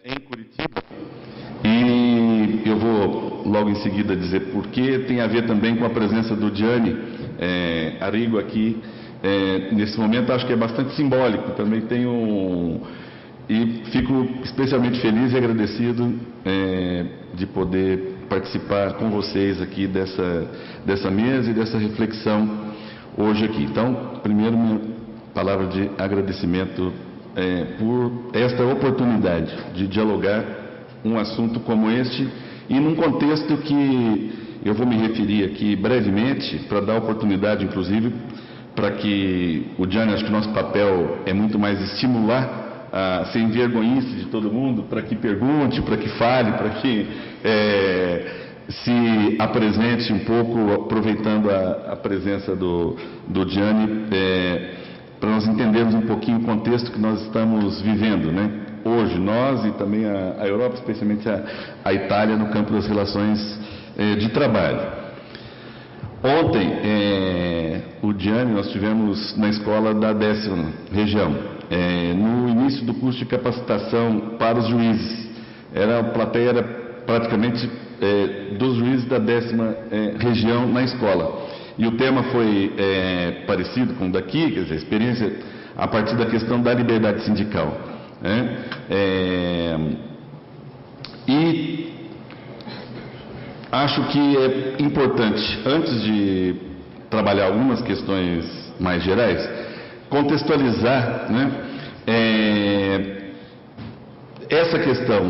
em Curitiba, e eu vou logo em seguida dizer por quê. Tem a ver também com a presença do Gianni Arrigo aqui nesse momento. Acho que é bastante simbólico. Também tenho e fico especialmente feliz e agradecido de poder participar com vocês aqui dessa mesa e dessa reflexão hoje aqui. Então, primeiro, minha palavra de agradecimento por esta oportunidade de dialogar um assunto como este, e num contexto que eu vou me referir aqui brevemente, para dar oportunidade, inclusive, para que o Gianni, acho que o nosso papel é muito mais estimular a sem vergonhice de todo mundo, para que pergunte, para que fale, para que se apresente um pouco, aproveitando a presença do Gianni, para nós entendermos um pouquinho o contexto que nós estamos vivendo, né? Hoje, nós e também a Europa, especialmente a Itália, no campo das relações de trabalho. Ontem, o Gianni, nós tivemos na escola da 10ª região, no início do curso de capacitação para os juízes. A plateia era praticamente dos juízes da 10ª região na escola. E o tema foi parecido com o daqui, quer dizer, experiência a partir da questão da liberdade sindical. E acho que é importante, antes de trabalhar algumas questões mais gerais, contextualizar, essa questão,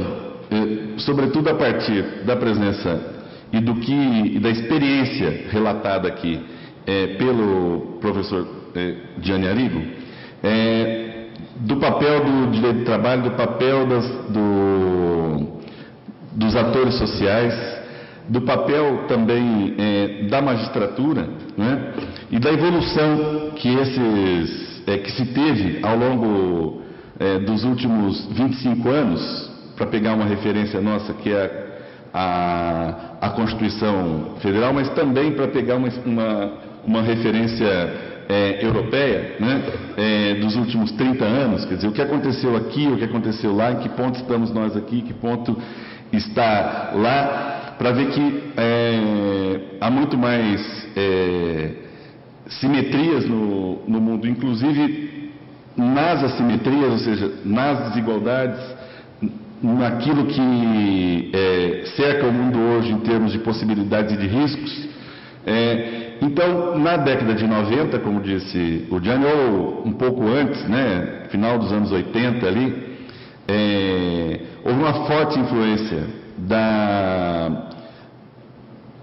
sobretudo a partir da presença e da experiência relatada aqui pelo professor Gianni Arrigo, do papel do direito do trabalho, do papel dos atores sociais, do papel também da magistratura, e da evolução que se teve ao longo dos últimos 25 anos, para pegar uma referência nossa, que é a Constituição Federal, mas também para pegar uma referência europeia, dos últimos 30 anos, quer dizer, o que aconteceu aqui, o que aconteceu lá, em que ponto estamos nós aqui, em que ponto está lá, para ver que há muito mais simetrias no mundo, inclusive nas assimetrias, ou seja, nas desigualdades, naquilo que cerca o mundo hoje em termos de possibilidades e de riscos. Então, na década de 90, como disse o Gianni, ou um pouco antes, final dos anos 80 ali, houve uma forte influência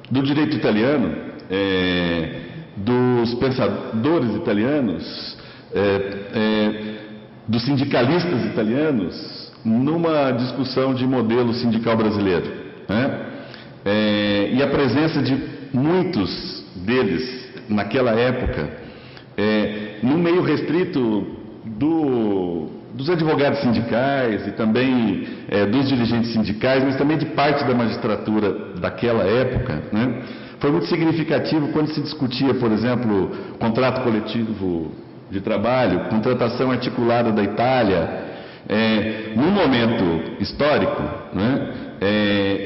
do direito italiano, dos pensadores italianos, dos sindicalistas italianos, numa discussão de modelo sindical brasileiro, e a presença de muitos deles naquela época, no meio restrito dos advogados sindicais e também dos dirigentes sindicais, mas também de parte da magistratura daquela época, foi muito significativo quando se discutia, por exemplo, contrato coletivo de trabalho, contratação articulada da Itália, num momento histórico,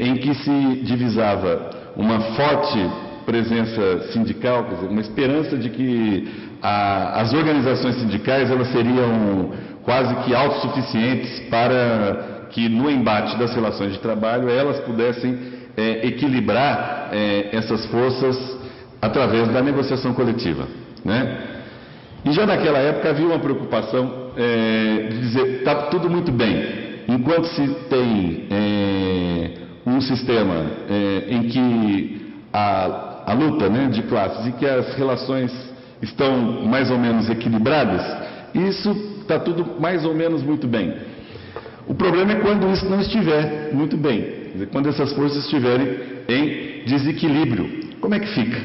em que se divisava uma forte presença sindical, quer dizer, uma esperança de que as organizações sindicais elas seriam quase que autossuficientes para que no embate das relações de trabalho elas pudessem equilibrar essas forças através da negociação coletiva, E já naquela época havia uma preocupação de dizer, está tudo muito bem, enquanto se tem um sistema em que a luta de classes e que as relações estão mais ou menos equilibradas, isso está tudo mais ou menos muito bem. O problema é quando isso não estiver muito bem, quer dizer, quando essas forças estiverem em desequilíbrio. Como é que fica?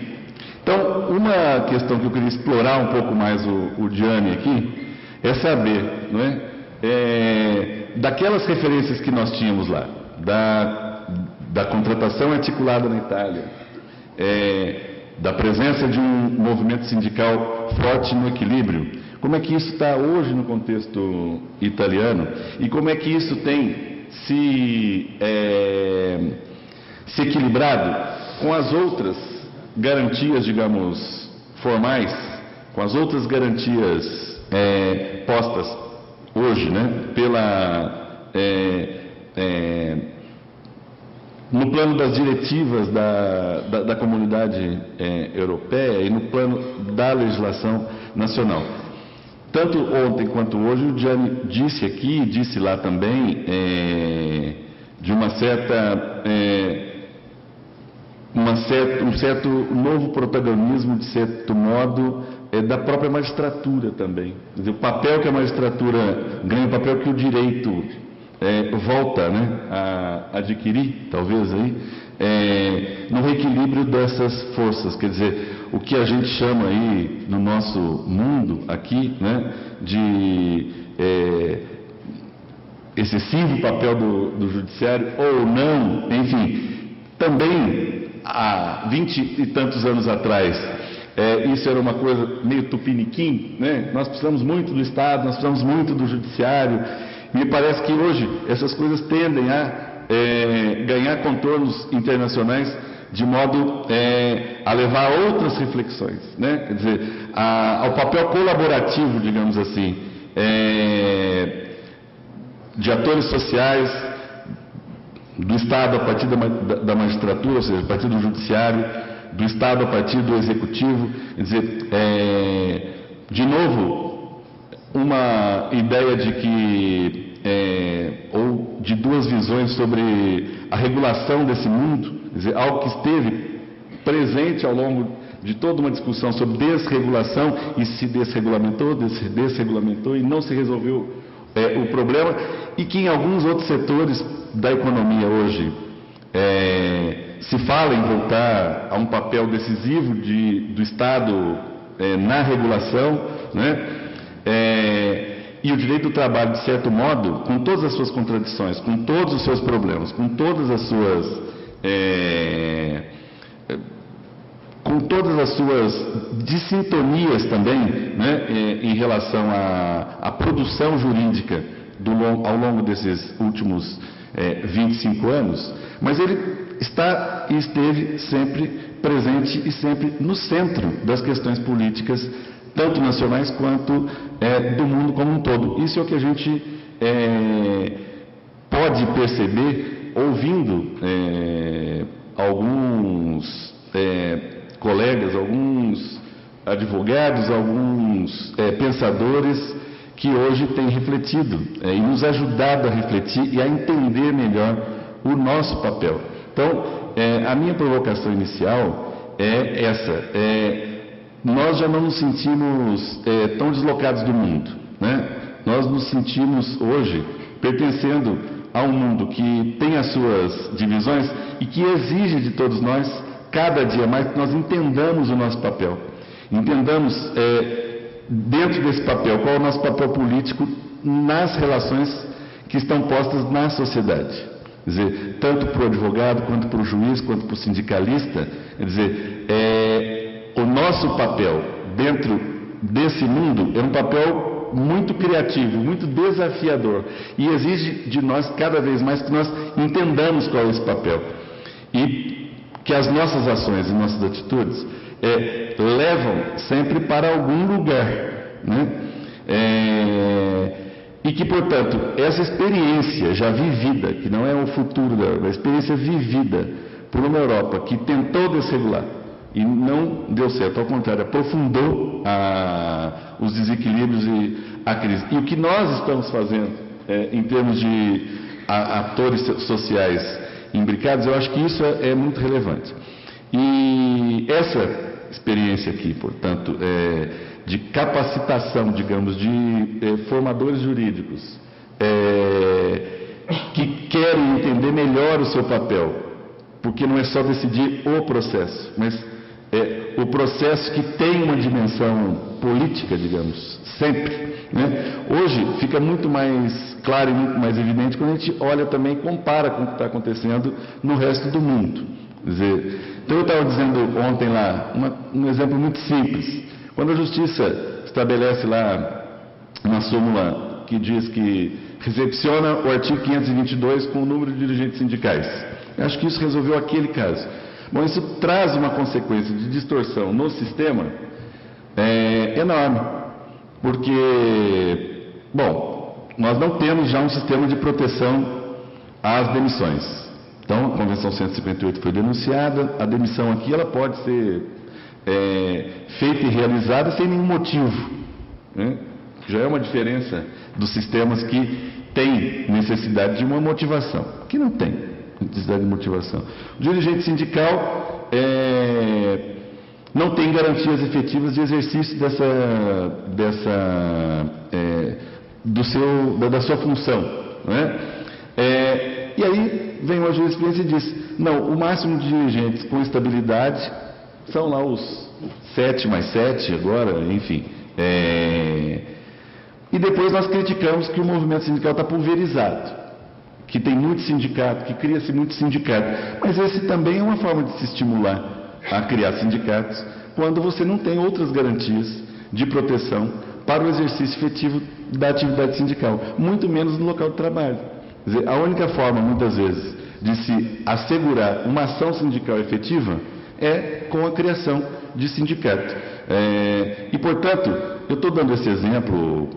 Então, uma questão que eu queria explorar um pouco mais o Gianni aqui, é saber, daquelas referências que nós tínhamos lá, da contratação articulada na Itália, da presença de um movimento sindical forte no equilíbrio, como é que isso está hoje no contexto italiano e como é que isso tem se equilibrado com as outras garantias, digamos, formais, com as outras garantias postas hoje, né, no plano das diretivas da comunidade europeia e no plano da legislação nacional. Tanto ontem quanto hoje, o Gianni disse aqui, disse lá também, de um certo novo protagonismo, de certo modo, da própria magistratura também. Quer dizer, o papel que a magistratura ganha, o papel que o direito volta, né, a adquirir, talvez, aí, no reequilíbrio dessas forças. Quer dizer, o que a gente chama aí, no nosso mundo, aqui, né, de excessivo papel do judiciário, ou não, enfim, também há 20 e tantos anos atrás, isso era uma coisa meio tupiniquim, né? Nós precisamos muito do Estado, nós precisamos muito do judiciário. Me parece que hoje essas coisas tendem a ganhar contornos internacionais, de modo a levar a outras reflexões, né? Quer dizer, ao papel colaborativo, digamos assim, de atores sociais, do Estado a partir da magistratura, ou seja, a partir do judiciário, do Estado a partir do executivo. Quer dizer, de novo, uma ideia de que ou de duas visões sobre a regulação desse mundo, quer dizer, algo que esteve presente ao longo de toda uma discussão sobre desregulação, e se desregulamentou e não se resolveu o problema, e que em alguns outros setores da economia hoje se fala em voltar a um papel decisivo do Estado na regulação, né? E o direito do trabalho, de certo modo, com todas as suas contradições, com todos os seus problemas, com todas as suas dissintonias também, né, em relação à produção jurídica ao longo desses últimos 25 anos, mas ele está e esteve sempre presente e sempre no centro das questões políticas, tanto nacionais quanto do mundo como um todo. Isso é o que a gente pode perceber ouvindo alguns colegas, alguns advogados, alguns pensadores que hoje têm refletido e nos ajudado a refletir e a entender melhor o nosso papel. Então, a minha provocação inicial é essa. Nós já não nos sentimos tão deslocados do mundo, né? Nós nos sentimos hoje pertencendo a um mundo que tem as suas divisões e que exige de todos nós, cada dia mais, que nós entendamos o nosso papel. Entendamos, dentro desse papel, qual é o nosso papel político nas relações que estão postas na sociedade. Quer dizer, tanto para o advogado, quanto para o juiz, quanto para o sindicalista. Quer dizer, o nosso papel dentro desse mundo é um papel muito criativo, muito desafiador, e exige de nós cada vez mais que nós entendamos qual é esse papel e que as nossas ações e nossas atitudes levam sempre para algum lugar, né? E que, portanto, essa experiência já vivida, que não é o futuro da Europa, a experiência vivida por uma Europa que tentou desregular e não deu certo, ao contrário, aprofundou os desequilíbrios e a crise. E o que nós estamos fazendo em termos de atores sociais imbricados, eu acho que isso é muito relevante. E essa experiência aqui, portanto, de capacitação, digamos, de formadores jurídicos que querem entender melhor o seu papel, porque não é só decidir o processo, mas o processo que tem uma dimensão política, digamos, sempre, né? Hoje fica muito mais claro e muito mais evidente quando a gente olha também e compara com o que está acontecendo no resto do mundo. Quer dizer, então eu estava dizendo ontem lá, um exemplo muito simples. Quando a Justiça estabelece lá uma súmula que diz que recepciona o artigo 522 com o número de dirigentes sindicais. Eu acho que isso resolveu aquele caso. Bom, isso traz uma consequência de distorção no sistema enorme, porque, bom, nós não temos já um sistema de proteção às demissões. Então, a Convenção 158 foi denunciada, a demissão aqui ela pode ser feita e realizada sem nenhum motivo, né? Já é uma diferença dos sistemas que têm necessidade de uma motivação, que não tem necessidade de motivação. O dirigente sindical não tem garantias efetivas de exercício da sua função, né? E aí vem uma jurisprudência e diz, não, o máximo de dirigentes com estabilidade são lá os 7 mais 7 agora, enfim. E depois nós criticamos que o movimento sindical está pulverizado, que tem muito sindicato, que cria-se muito sindicato. Mas esse também é uma forma de se estimular a criar sindicatos, quando você não tem outras garantias de proteção para o exercício efetivo da atividade sindical, muito menos no local de trabalho. Quer dizer, a única forma, muitas vezes, de se assegurar uma ação sindical efetiva é com a criação de sindicato. E, portanto, eu estou dando esse exemplo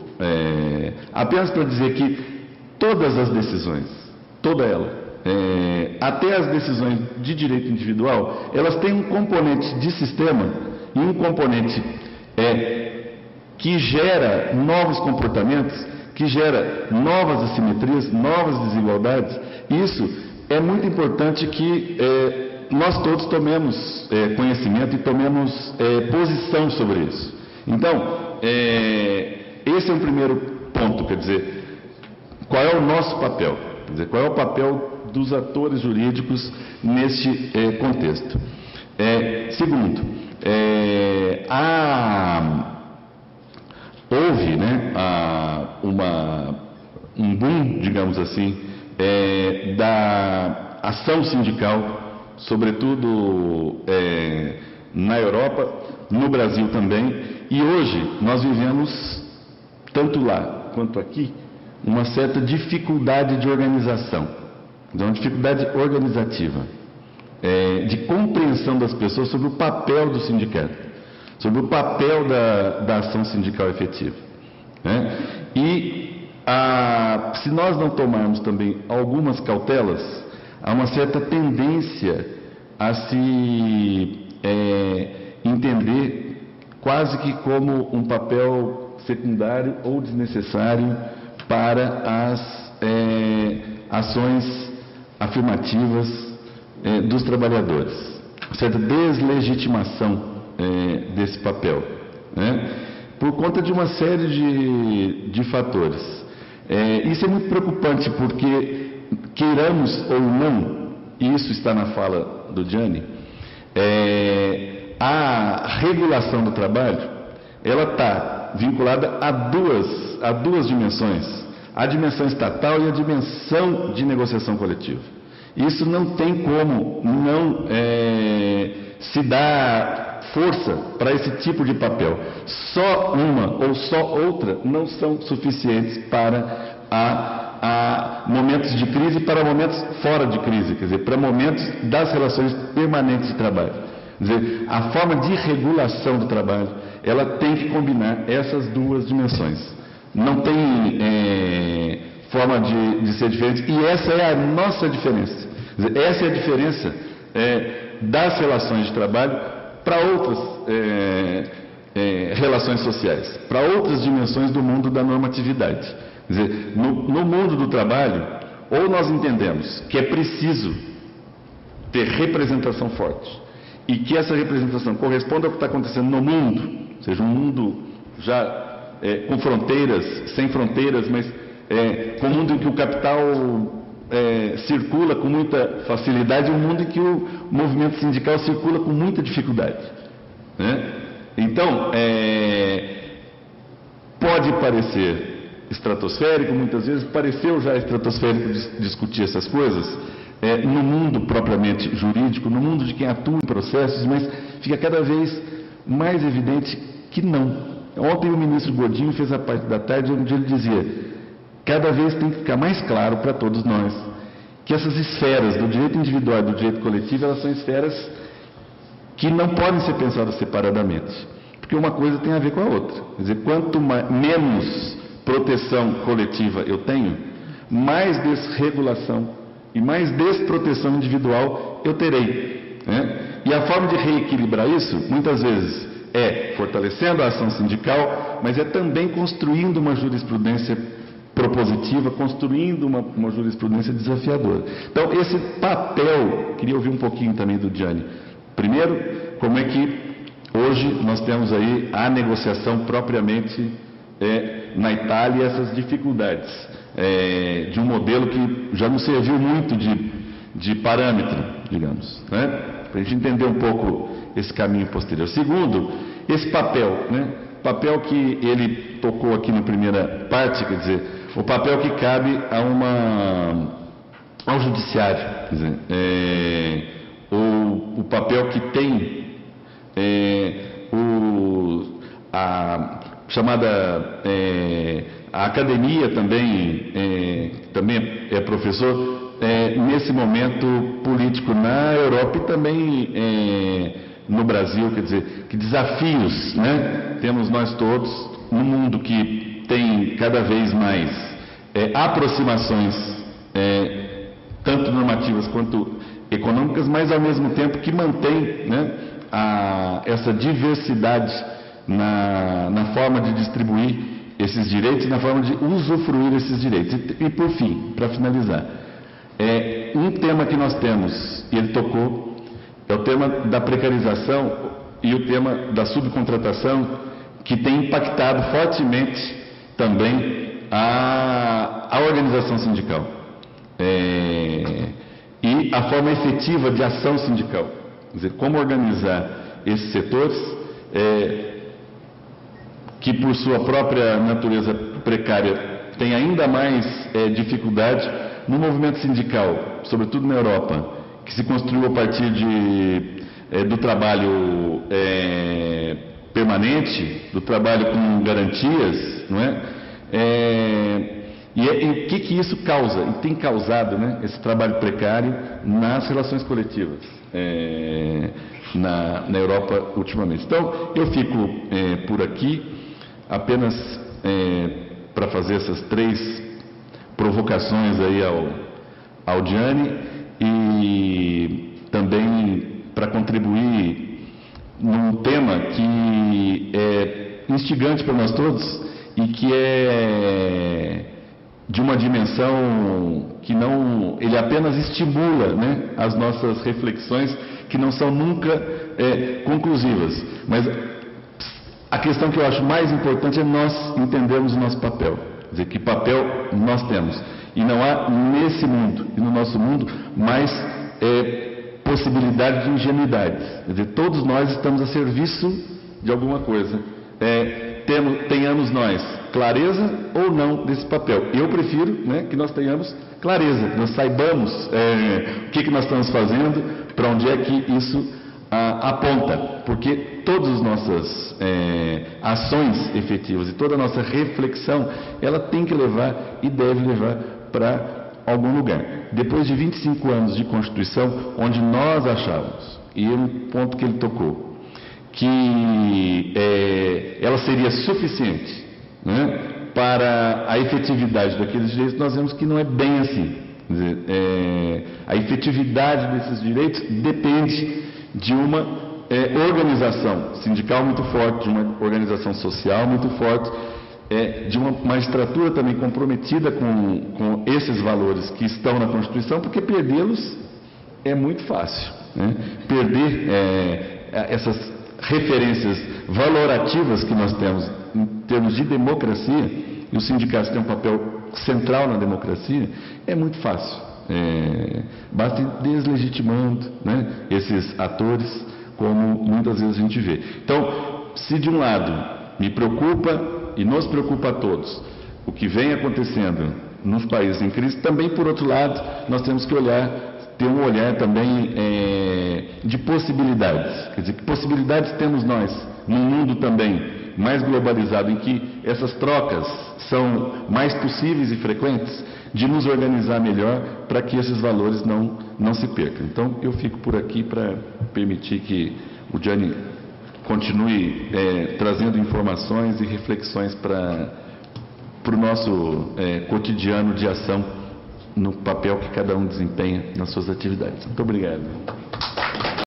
apenas para dizer que todas as decisões, toda ela, até as decisões de direito individual, elas têm um componente de sistema e um componente que gera novos comportamentos, que gera novas assimetrias, novas desigualdades. Isso é muito importante que nós todos tomemos conhecimento e tomemos posição sobre isso. Então, esse é o primeiro ponto, quer dizer, qual é o nosso papel? Quer dizer, qual é o papel dos atores jurídicos neste contexto? Segundo, houve, né, um boom, digamos assim, da ação sindical, sobretudo na Europa, no Brasil também, e hoje nós vivemos, tanto lá quanto aqui, uma certa dificuldade de organização, uma dificuldade organizativa, de compreensão das pessoas sobre o papel do sindicato, sobre o papel da ação sindical efetiva, né? E se nós não tomarmos também algumas cautelas, há uma certa tendência a se entender quase que como um papel secundário ou desnecessário para as ações afirmativas dos trabalhadores, uma certa deslegitimação desse papel, né? Por conta de uma série de fatores. Isso é muito preocupante porque, queiramos ou não, e isso está na fala do Gianni, a regulação do trabalho, ela está vinculada a duas dimensões, a dimensão estatal e a dimensão de negociação coletiva. Isso não tem como não se dar força para esse tipo de papel. Só uma ou só outra não são suficientes para momentos de crise e para momentos fora de crise, quer dizer, para momentos das relações permanentes de trabalho. Quer dizer, a forma de regulação do trabalho, ela tem que combinar essas duas dimensões. Não tem forma de ser diferente, e essa é a nossa diferença. Quer dizer, essa é a diferença das relações de trabalho para outras relações sociais, para outras dimensões do mundo da normatividade. Quer dizer, no mundo do trabalho, ou nós entendemos que é preciso ter representação forte, e que essa representação corresponda ao que está acontecendo no mundo, seja um mundo já com fronteiras, sem fronteiras, mas com um mundo em que o capital circula com muita facilidade, um mundo em que o movimento sindical circula com muita dificuldade, né? Então, pode parecer estratosférico, muitas vezes pareceu já estratosférico discutir essas coisas, no mundo propriamente jurídico, no mundo de quem atua em processos, mas fica cada vez mais evidente que não. Ontem o ministro Godinho fez a parte da tarde onde ele dizia: cada vez tem que ficar mais claro para todos nós que essas esferas do direito individual e do direito coletivo, elas são esferas que não podem ser pensadas separadamente, porque uma coisa tem a ver com a outra. Quer dizer, quanto menos proteção coletiva eu tenho, mais desregulação e mais desproteção individual eu terei, né? E a forma de reequilibrar isso, muitas vezes, é fortalecendo a ação sindical, mas é também construindo uma jurisprudência propositiva, construindo uma jurisprudência desafiadora. Então, esse papel, queria ouvir um pouquinho também do Gianni. Primeiro, como é que hoje nós temos aí a negociação propriamente na Itália, essas dificuldades de um modelo que já não serviu muito de parâmetro, digamos, né? Para a gente entender um pouco esse caminho posterior. Segundo, esse papel, né? Papel que ele tocou aqui na primeira parte, quer dizer, o papel que cabe ao judiciário, quer dizer, o papel que tem a chamada a academia também é professor nesse momento político na Europa e também no Brasil, quer dizer, que desafios, né, temos nós todos no mundo que tem cada vez mais aproximações tanto normativas quanto econômicas, mas ao mesmo tempo que mantém, né, essa diversidade na forma de distribuir esses direitos e na forma de usufruir esses direitos. E por fim, para finalizar, um tema que nós temos, e ele tocou, é o tema da precarização e o tema da subcontratação, que tem impactado fortemente também a organização sindical e a forma efetiva de ação sindical. Quer dizer, como organizar esses setores que por sua própria natureza precária tem ainda mais dificuldade no movimento sindical, sobretudo na Europa, que se construiu a partir do trabalho permanente, do trabalho com garantias, não é? E o que isso causa, e tem causado, né, esse trabalho precário nas relações coletivas na Europa ultimamente. Então, eu fico por aqui, apenas para fazer essas 3 provocações aí ao Gianni e também para contribuir num tema que é instigante para nós todos e que é de uma dimensão que não, ele apenas estimula, né, as nossas reflexões, que não são nunca conclusivas. Mas a questão que eu acho mais importante é nós entendermos o nosso papel. Quer dizer, que papel nós temos. E não há nesse mundo e no nosso mundo mais possibilidade de ingenuidade. Quer dizer, todos nós estamos a serviço de alguma coisa. Tenhamos nós clareza ou não desse papel. Eu prefiro, né, que nós tenhamos clareza, que nós saibamos o que nós estamos fazendo, para onde é que isso aponta, porque todas as nossas ações efetivas e toda a nossa reflexão, ela tem que levar e deve levar para algum lugar. Depois de 25 anos de Constituição, onde nós achávamos, e é um ponto que ele tocou, que ela seria suficiente, né, para a efetividade daqueles direitos, nós vemos que não é bem assim. Quer dizer, a efetividade desses direitos depende de uma organização sindical muito forte, de uma organização social muito forte, de uma magistratura também comprometida com esses valores que estão na Constituição, porque perdê-los é muito fácil, né? Perder essas referências valorativas que nós temos em termos de democracia, e os sindicatos têm um papel central na democracia, é muito fácil. Basta ir deslegitimando, né, esses atores, como muitas vezes a gente vê. Então, se de um lado me preocupa e nos preocupa a todos o que vem acontecendo nos países em crise, também por outro lado nós temos que ter um olhar também de possibilidades. Quer dizer, que possibilidades temos nós num mundo também mais globalizado, em que essas trocas são mais possíveis e frequentes, de nos organizar melhor para que esses valores não se percam. Então, eu fico por aqui para permitir que o Gianni continue trazendo informações e reflexões para o nosso cotidiano de ação no papel que cada um desempenha nas suas atividades. Muito obrigado.